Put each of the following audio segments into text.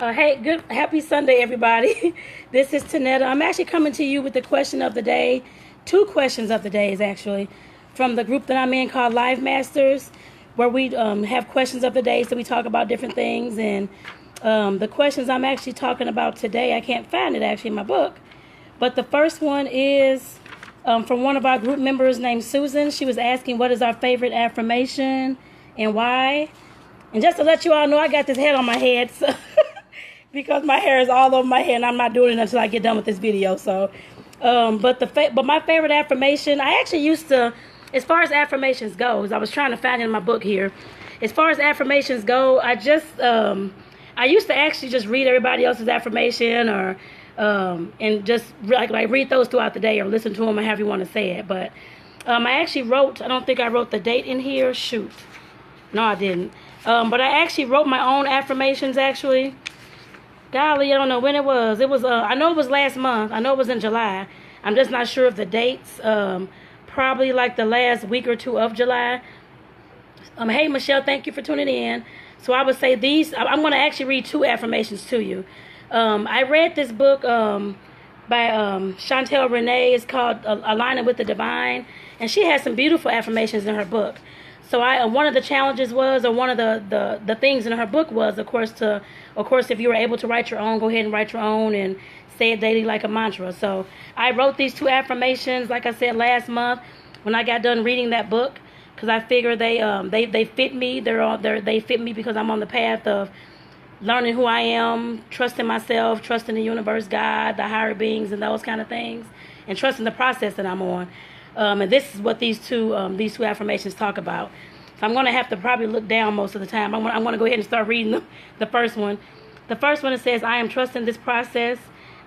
Happy Sunday, everybody. This is Tonetta. I'm actually coming to you with the question of the day. Two questions of the days, actually, from the group that I'm in called Live Masters, where we have questions of the day, so we talk about different things. And the questions I'm actually talking about today, I can't find it actually in my book, but the first one is from one of our group members named Susan. She was asking, what is our favorite affirmation and why? And just to let you all know, I got this head on my head, so because my hair is all over my head, and I'm not doing it until I get done with this video. So, but my favorite affirmation, I actually used to, as far as affirmations goes, I was trying to find it in my book here. As far as affirmations go, I used to actually just read everybody else's affirmation, or and just like read those throughout the day, or listen to them, or however you want to say it. But I actually wrote, I don't think I wrote the date in here. Shoot, no, I didn't. But I actually wrote my own affirmations, actually. Golly, I don't know when it was. It was, I know it was last month. I know it was in July. I'm just not sure of the dates. Probably like the last week or two of July. Hey, Michelle, thank you for tuning in. So I would say these, I'm going to actually read two affirmations to you. I read this book by Chantel Renee. It's called Aligning with the Divine. And she has some beautiful affirmations in her book. So one of the challenges was, or one of the things in her book was, of course, if you were able to write your own, go ahead and write your own and say it daily like a mantra. So I wrote these two affirmations, like I said, last month when I got done reading that book, because I figure they fit me. They fit me because I'm on the path of learning who I am, trusting myself, trusting the universe, God, the higher beings, and those kind of things, and trusting the process that I'm on. And this is what these two affirmations talk about. So I'm going to have to probably look down most of the time. I'm going to go ahead and start reading the first one. The first one, it says, I am trusting this process.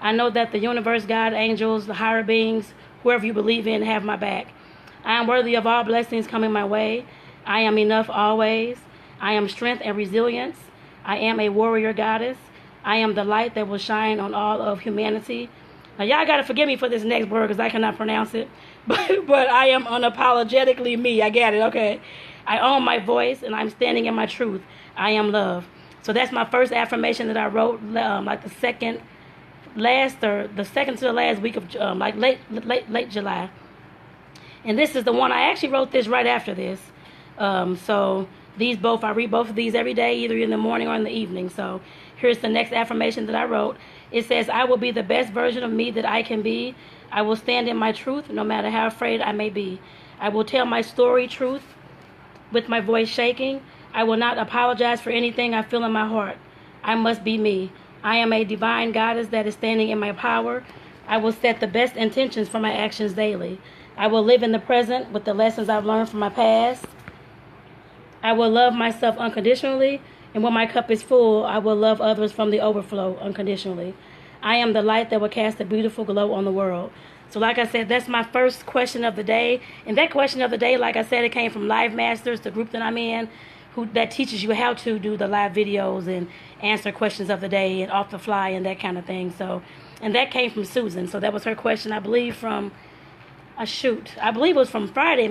I know that the universe, God, angels, the higher beings, whoever you believe in, have my back. I am worthy of all blessings coming my way. I am enough always. I am strength and resilience. I am a warrior goddess. I am the light that will shine on all of humanity. Now, y'all got to forgive me for this next word because I cannot pronounce it. But I am unapologetically me. I get it, okay? I own my voice, and I'm standing in my truth. I am love. So that's my first affirmation that I wrote, like the second to the last week of like late July. And this is the one, I actually wrote this right after this. So these both, I read both of these every day, either in the morning or in the evening. So here's the next affirmation that I wrote. It says, I will be the best version of me that I can be. I will stand in my truth, no matter how afraid I may be. I will tell my story truth with my voice shaking. I will not apologize for anything I feel in my heart. I must be me. I am a divine goddess that is standing in my power. I will set the best intentions for my actions daily. I will live in the present with the lessons I've learned from my past. I will love myself unconditionally. And when my cup is full, I will love others from the overflow unconditionally. I am the light that will cast a beautiful glow on the world. So like I said, that's my first question of the day. And that question of the day, like I said, it came from Live Masters, the group that I'm in, that teaches you how to do the live videos and answer questions of the day and off the fly and that kind of thing. So, and that came from Susan. So that was her question, I believe, from I believe it was from Friday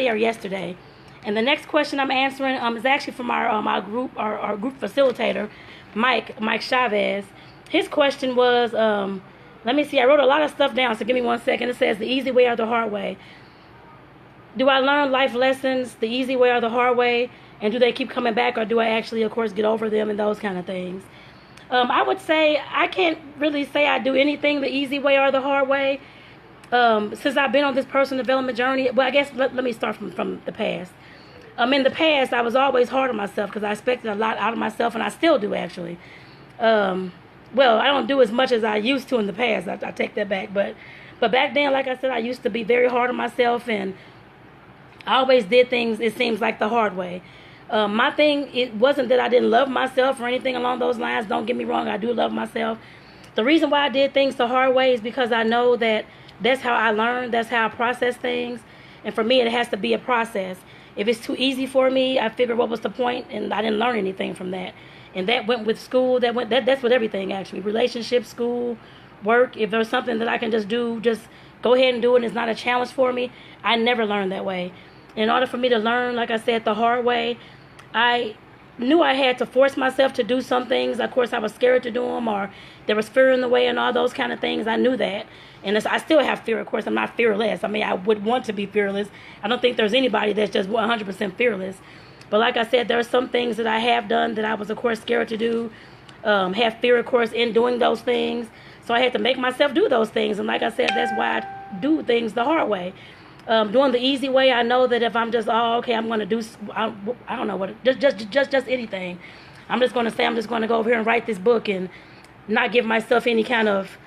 or yesterday. And the next question I'm answering is actually from our group facilitator, Mike Chavez. His question was, let me see, I wrote a lot of stuff down, so give me 1 second. It says, the easy way or the hard way? Do I learn life lessons the easy way or the hard way? And do they keep coming back, or do I actually, of course, get over them and those kind of things? I would say I can't really say I do anything the easy way or the hard way. Since I've been on this personal development journey, well, I guess let me start from the past. In the past, I was always hard on myself because I expected a lot out of myself, and I still do, actually. Well, I don't do as much as I used to in the past. I take that back. But back then, like I said, I used to be very hard on myself, and I always did things, it seems like, the hard way. My thing, it wasn't that I didn't love myself or anything along those lines. Don't get me wrong, I do love myself. The reason why I did things the hard way is because I know that that's how I learn. That's how I process things. And for me, it has to be a process. If it's too easy for me, I figure what was the point, and I didn't learn anything from that. And that went with school. That's with everything, actually. Relationships, school, work. If there's something that I can just do, just go ahead and do it, and it's not a challenge for me, I never learned that way. In order for me to learn, like I said, the hard way, I knew I had to force myself to do some things. Of course, I was scared to do them, or there was fear in the way and all those kind of things. I knew that. And I still have fear, of course. I'm not fearless. I mean, I would want to be fearless. I don't think there's anybody that's just 100% fearless. But like I said, there are some things that I have done that I was, of course, scared to do. Have fear, of course, in doing those things. So I had to make myself do those things. And like I said, that's why I do things the hard way. Doing the easy way, I know that if I'm just, okay, I'm going to do, I don't know what, just anything. I'm just going to say, I'm just going to go over here and write this book and not give myself any kind of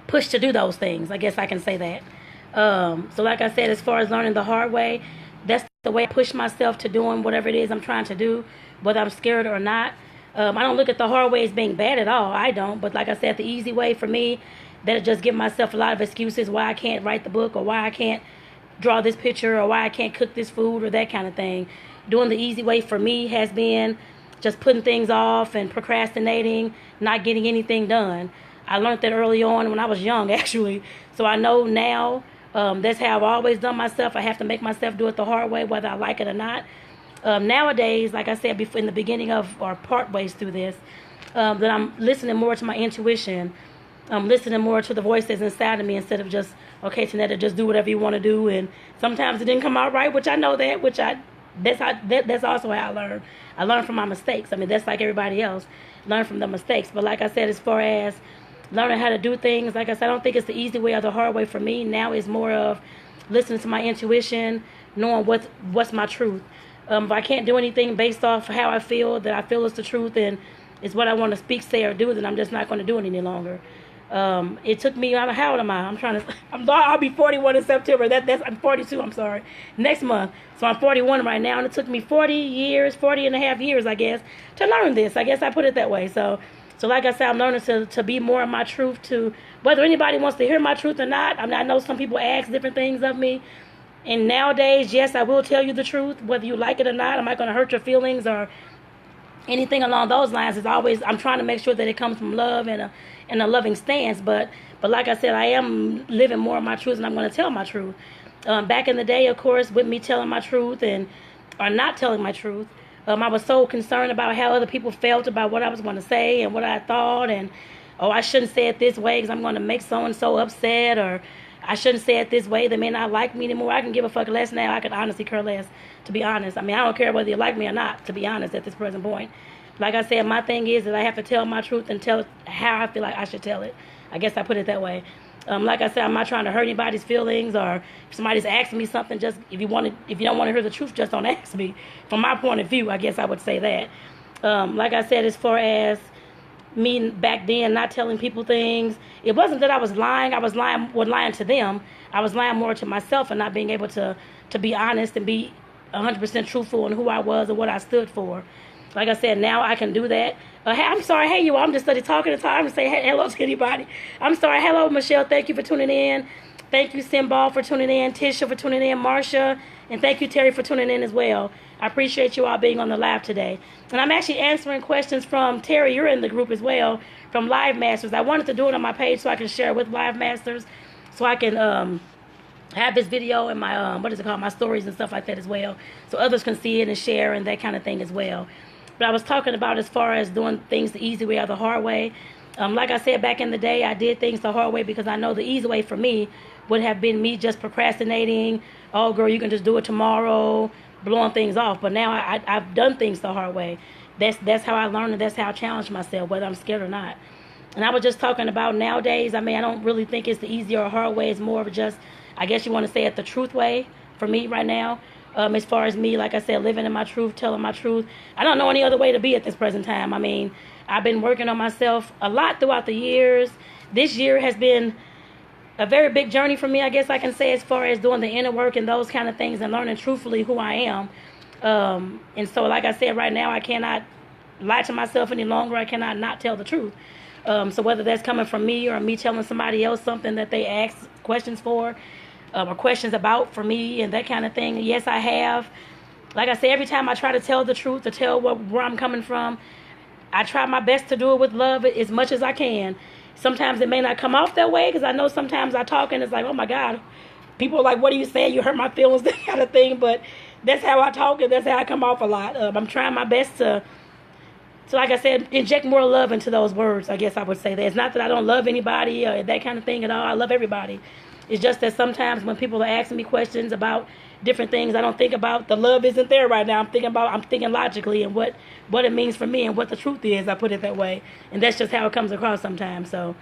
push to do those things. I guess I can say that. So like I said, as far as learning the hard way, that's the way I push myself to doing whatever it is I'm trying to do, whether I'm scared or not. I don't look at the hard way as being bad at all. I don't. But like I said, the easy way for me, that'll just give myself a lot of excuses why I can't write the book, or why I can't draw this picture, or why I can't cook this food, or that kind of thing. Doing the easy way for me has been just putting things off and procrastinating, not getting anything done. I learned that early on when I was young, actually. So I know now that's how I've always done myself. I have to make myself do it the hard way, whether I like it or not. Nowadays, like I said before, in the beginning of, or part ways through this, that I'm listening more to my intuition. I'm listening more to the voices inside of me instead of just, okay, Tonetta, just do whatever you want to do. And sometimes it didn't come out right, which I know that, that's also how I learn. I learn from my mistakes. I mean, that's like everybody else. Learn from the mistakes. But like I said, as far as learning how to do things, like I said, I don't think it's the easy way or the hard way for me. Now it's more of listening to my intuition, knowing what's my truth. If I can't do anything based off how I feel, that I feel is the truth and it's what I want to speak, say, or do, then I'm just not going to do it any longer. It took me, how old am I? I'll be 41 in September. I'm 42, I'm sorry, next month. So I'm 41 right now, and it took me 40 and a half years, I guess, to learn this. I guess I put it that way. So like I said, I'm learning to be more of my truth, to whether anybody wants to hear my truth or not. I mean, I know some people ask different things of me. And nowadays, yes, I will tell you the truth, whether you like it or not. I'm not going to hurt your feelings or anything along those lines. It's always, I'm trying to make sure that it comes from love and a loving stance. But like I said, I am living more of my truth, and I'm going to tell my truth. Back in the day, of course, with me telling my truth or not telling my truth, I was so concerned about how other people felt about what I was going to say and what I thought. And, I shouldn't say it this way because I'm going to make so-and-so upset, or I shouldn't say it this way. They may not like me anymore. I can give a fuck less now. I could honestly care less, to be honest. I mean, I don't care whether you like me or not, to be honest, at this present point. Like I said, my thing is that I have to tell my truth and tell how I feel like I should tell it. I guess I put it that way. Like I said, I'm not trying to hurt anybody's feelings, or if somebody's asking me something, just if you don't want to hear the truth, just don't ask me. From my point of view, I guess I would say that. Like I said, as far as me back then not telling people things, it wasn't that I was lying. I was lying to them. I was lying more to myself and not being able to be honest and be 100% truthful in who I was and what I stood for. Like I said, now I can do that. Hey, I'm sorry. Hey, you all. I'm just talking to time to say hello to anybody. I'm sorry. Hello, Michelle. Thank you for tuning in. Thank you, Simbal, for tuning in. Tisha for tuning in. Marsha. And thank you, Terry, for tuning in as well. I appreciate you all being on the live today. And I'm actually answering questions from Terry. You're in the group as well, from Live Masters. I wanted to do it on my page so I can share it with Live Masters, so I can have this video in my, my stories and stuff like that as well, so others can see it and share and that kind of thing as well. But I was talking about as far as doing things the easy way or the hard way. Like I said, back in the day, I did things the hard way because I know the easy way for me would have been me just procrastinating. Oh, girl, you can just do it tomorrow, blowing things off. But now I've done things the hard way. That's how I learned, and that's how I challenge myself, whether I'm scared or not. And I was just talking about nowadays, I mean, I don't really think it's the easy or hard way. It's more of just, I guess you want to say it, the truth way for me right now. As far as me, like I said, living in my truth, telling my truth. I don't know any other way to be at this present time. I mean, I've been working on myself a lot throughout the years. This year has been a very big journey for me, I guess I can say, as far as doing the inner work and those kind of things and learning truthfully who I am. And so, like I said, right now, I cannot lie to myself any longer. I cannot not tell the truth. So whether that's coming from me or me telling somebody else something that they ask questions for, or questions about for me and that kind of thing. Yes, I have. Like I say, every time I try to tell the truth, to tell where I'm coming from, I try my best to do it with love as much as I can. Sometimes it may not come off that way, because I know sometimes I talk and it's like, oh my God, people are like, what are you saying? You hurt my feelings, that kind of thing. But that's how I talk, and that's how I come off a lot. I'm trying my best to, like I said, inject more love into those words. I guess I would say that. It's not that I don't love anybody or that kind of thing at all. I love everybody. It's just that sometimes when people are asking me questions about different things, I don't think about the love isn't there right now. I'm thinking logically and what it means for me and what the truth is. I put it that way, and that's just how it comes across sometimes. So,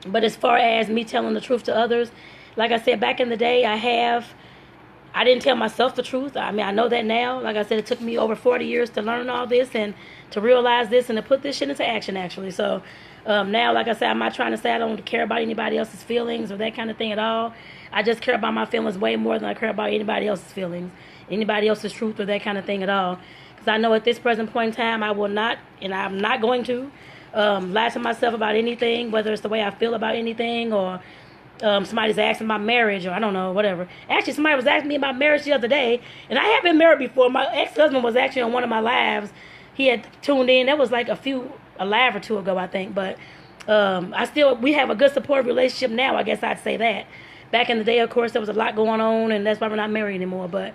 but as far as me telling the truth to others, like I said, back in the day, I didn't tell myself the truth. I mean, I know that now. Like I said, it took me over 40 years to learn all this and to realize this and to put this shit into action, actually. So now, like I said, I'm not trying to say I don't care about anybody else's feelings or that kind of thing at all. I just care about my feelings way more than I care about anybody else's feelings, anybody else's truth or that kind of thing at all. Because I know at this present point in time, I will not, and I'm not going to, lie to myself about anything, whether it's the way I feel about anything or somebody's asking about marriage or I don't know, whatever. Actually, somebody was asking me about marriage the other day, and I have been married before. My ex-husband was actually on one of my lives. He had tuned in. That was like a live or two ago, I think. But we have a good supportive relationship now, I guess I'd say that. Back in the day, of course, there was a lot going on, and that's why we're not married anymore. But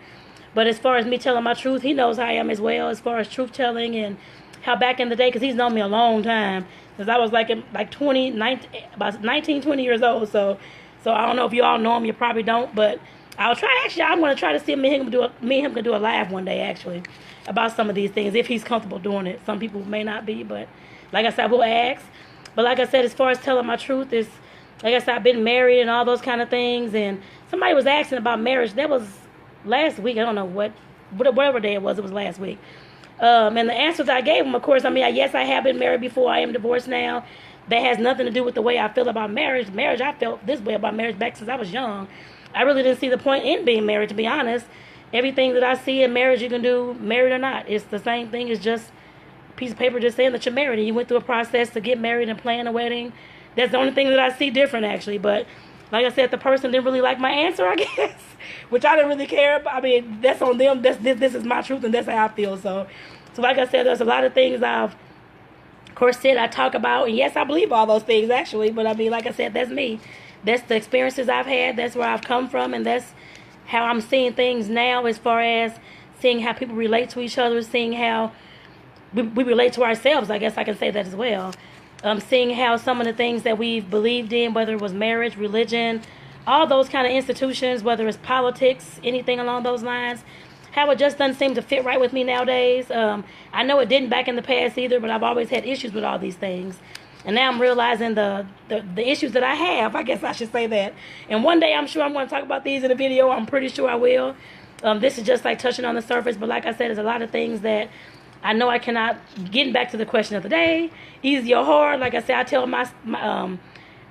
as far as me telling my truth, he knows how I am as well, as far as truth-telling and how back in the day, because he's known me a long time, because I was like 19, 20 years old. So I don't know if you all know him. You probably don't, but I'll try. Actually, I'm going to try to see if me and him can do a live one day, actually, about some of these things, if he's comfortable doing it. Some people may not be, but like I said, we'll ask. But like I said, as far as telling my truth, is like I said, I've been married and all those kind of things. And somebody was asking about marriage. That was last week. I don't know whatever day it was last week. And the answers I gave him, of course, I mean, yes, I have been married before. I am divorced now. That has nothing to do with the way I feel about marriage. I felt this way about marriage back since I was young. I really didn't see the point in being married, to be honest. Everything that I see in marriage you can do, married or not. It's the same thing. It's just a piece of paper just saying that you're married. And you went through a process to get married and plan a wedding. That's the only thing that I see different, actually. But like I said, the person didn't really like my answer, I guess, which I didn't really care. I mean, that's on them. This is my truth, and that's how I feel. So like I said, there's a lot of things I've, of course, said I talk about. And yes, I believe all those things, actually. But I mean, like I said, that's me. That's the experiences I've had. That's where I've come from. And that's how I'm seeing things now, as far as seeing how people relate to each other, seeing how we relate to ourselves. I guess I can say that as well. Seeing how some of the things that we've believed in, whether it was marriage, religion, all those kind of institutions, whether it's politics, anything along those lines, how it just doesn't seem to fit right with me nowadays. I know it didn't back in the past either, but I've always had issues with all these things. And now I'm realizing the issues that I have, I guess I should say that. And one day I'm sure I'm going to talk about these in a video. I'm pretty sure I will. This is just like touching on the surface, but like I said, there's a lot of things that I know I cannot. Getting back to the question of the day, easy or hard, like I said, I tell my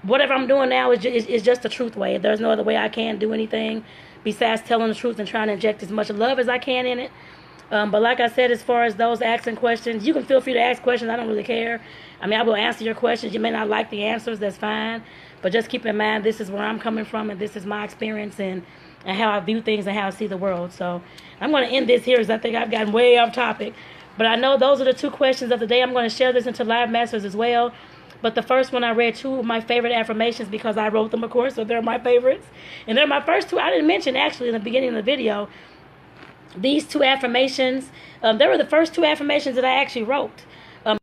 whatever I'm doing now is just the truth way. There's no other way I can do anything besides telling the truth and trying to inject as much love as I can in it. But like I said, as far as those asking questions, you can feel free to ask questions. I don't really care. I mean, I will answer your questions. You may not like the answers. That's fine. But just keep in mind, this is where I'm coming from, and this is my experience and how I view things and how I see the world. So I'm going to end this here because I think I've gotten way off topic. But I know those are the two questions of the day. I'm going to share this into Live Masters as well. But the first one, I read two of my favorite affirmations because I wrote them, of course, so they're my favorites. And they're my first two. I didn't mention, actually, in the beginning of the video, these two affirmations. They were the first two affirmations that I actually wrote.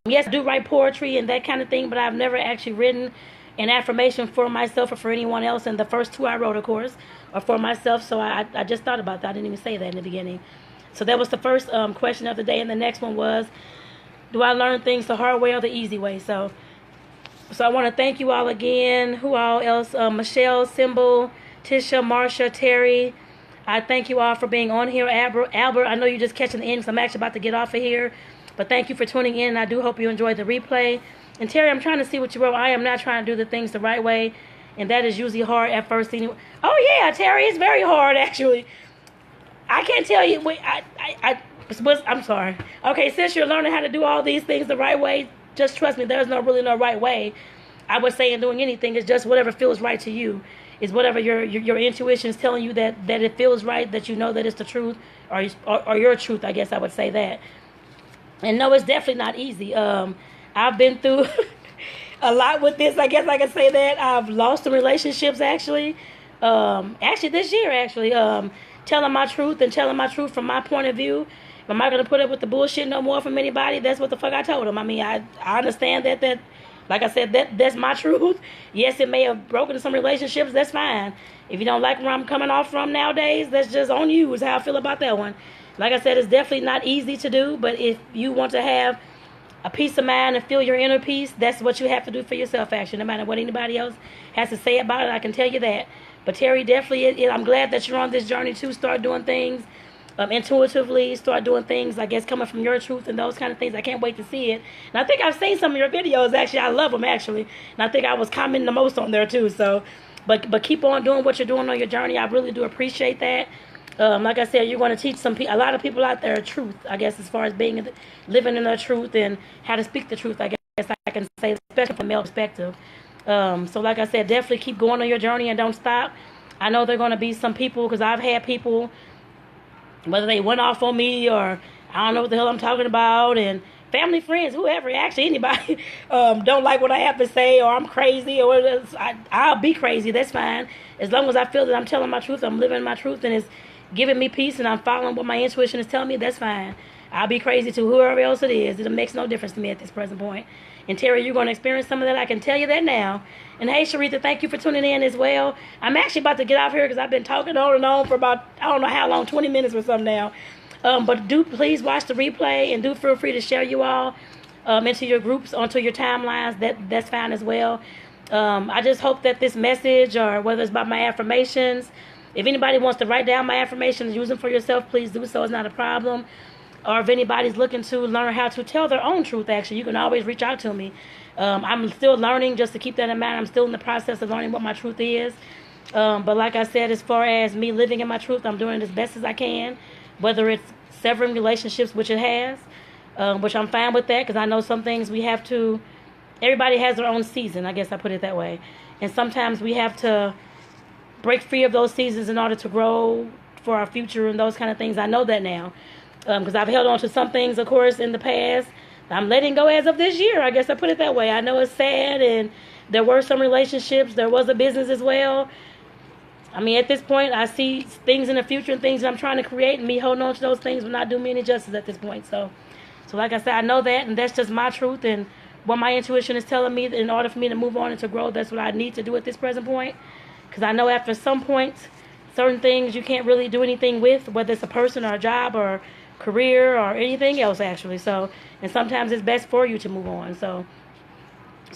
Yes, I do write poetry and that kind of thing, but I've never actually written an affirmation for myself or for anyone else. And the first two I wrote, of course, are for myself. So I just thought about that. I didn't even say that in the beginning. So that was the first question of the day. And the next one was, do I learn things the hard way or the easy way? So I want to thank you all again. Who all else? Michelle, Symbol, Tisha, Marsha, Terry. I thank you all for being on here. Albert, I know you're just catching the end because I'm actually about to get off of here. But thank you for tuning in. I do hope you enjoyed the replay. And Terry, I'm trying to see what you wrote. I am not trying to do the things the right way. And that is usually hard at first. Anyway. Oh, yeah, Terry, it's very hard, actually. I can't tell you. Wait, I'm sorry. Okay, since you're learning how to do all these things the right way, just trust me, there's really no right way. I would say in doing anything, it's just whatever feels right to you. It's whatever your intuition is telling you that it feels right, that you know that it's the truth, or your truth, I guess I would say that. And no, it's definitely not easy. I've been through a lot with this, I guess I can say that. I've lost some relationships, actually. Actually, this year, actually. telling my truth and telling my truth from my point of view. If I'm not going to put up with the bullshit no more from anybody, that's what the fuck I told them. I mean, I understand that like I said, that's my truth. Yes, it may have broken some relationships. That's fine. If you don't like where I'm coming off from nowadays, that's just on you, is how I feel about that one. Like I said, it's definitely not easy to do, but if you want to have a peace of mind and feel your inner peace, that's what you have to do for yourself, actually. No matter what anybody else has to say about it, I can tell you that. But Terry, definitely, I'm glad that you're on this journey to start doing things intuitively, start doing things, I guess, coming from your truth and those kind of things. I can't wait to see it. And I think I've seen some of your videos, actually. I love them, actually. And I think I was commenting the most on there, too. So, but keep on doing what you're doing on your journey. I really do appreciate that. Like I said, you're going to teach a lot of people out there truth, I guess, as far as living in their truth and how to speak the truth, I guess I can say, especially from a male perspective. So like I said, definitely keep going on your journey and don't stop. I know there are going to be some people, because I've had people, whether they went off on me or I don't know what the hell I'm talking about, and family, friends, whoever, actually anybody, don't like what I have to say, or I'm crazy, or I'll be crazy. That's fine. As long as I feel that I'm telling my truth, I'm living my truth, and it's giving me peace, and I'm following what my intuition is telling me, that's fine. I'll be crazy to whoever else it is. It makes no difference to me at this present point. And Terry, you're going to experience some of that. I can tell you that now. And hey, Sharitha, thank you for tuning in as well. I'm actually about to get off here because I've been talking on and on for about, I don't know how long, 20 minutes or something now. But do please watch the replay, and do feel free to share you all into your groups, onto your timelines. That's fine as well. I just hope that this message, or whether it's about my affirmations, if anybody wants to write down my affirmations, use them for yourself, please do so. It's not a problem. Or if anybody's looking to learn how to tell their own truth, actually, you can always reach out to me. I'm still learning, just to keep that in mind. I'm still in the process of learning what my truth is. But like I said, as far as me living in my truth, I'm doing it as best as I can. Whether it's severing relationships, which it has, which I'm fine with that, because I know some things we have to, everybody has their own season, I guess I put it that way. And sometimes we have to break free of those seasons in order to grow for our future and those kind of things. I know that now. Because I've held on to some things, of course, in the past. I'm letting go as of this year. I guess I put it that way. I know it's sad, and there were some relationships. There was a business as well. I mean, at this point, I see things in the future and things that I'm trying to create, and me holding on to those things will not do me any justice at this point. So like I said, I know that, and that's just my truth and what my intuition is telling me. In order for me to move on and to grow, that's what I need to do at this present point. Because I know after some point, certain things you can't really do anything with, whether it's a person or a job or career or anything else, actually. So, and sometimes it's best for you to move on. So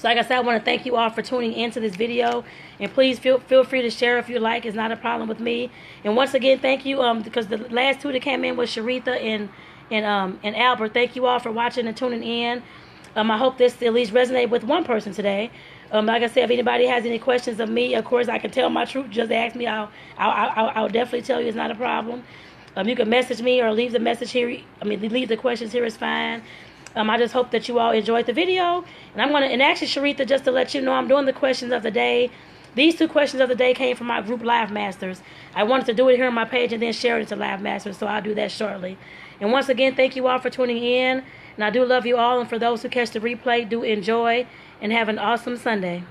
like I said, I want to thank you all for tuning into this video, and please feel free to share if you like. It's not a problem with me. And once again, thank you, because the last two that came in was Sharitha and Albert. Thank you all for watching and tuning in. I hope this at least resonated with one person today. Like I said, if anybody has any questions of me, of course, I can tell my truth. Just ask me. I'll definitely tell you. It's not a problem. You can message me or leave the message here. Leave the questions here is fine. I just hope that you all enjoyed the video. And actually, Sharitha, just to let you know, I'm doing the questions of the day. These 2 questions of the day came from my group Live Masters. I wanted to do it here on my page and then share it to Live Masters, so I'll do that shortly. And once again, thank you all for tuning in. And I do love you all. And for those who catch the replay, do enjoy and have an awesome Sunday.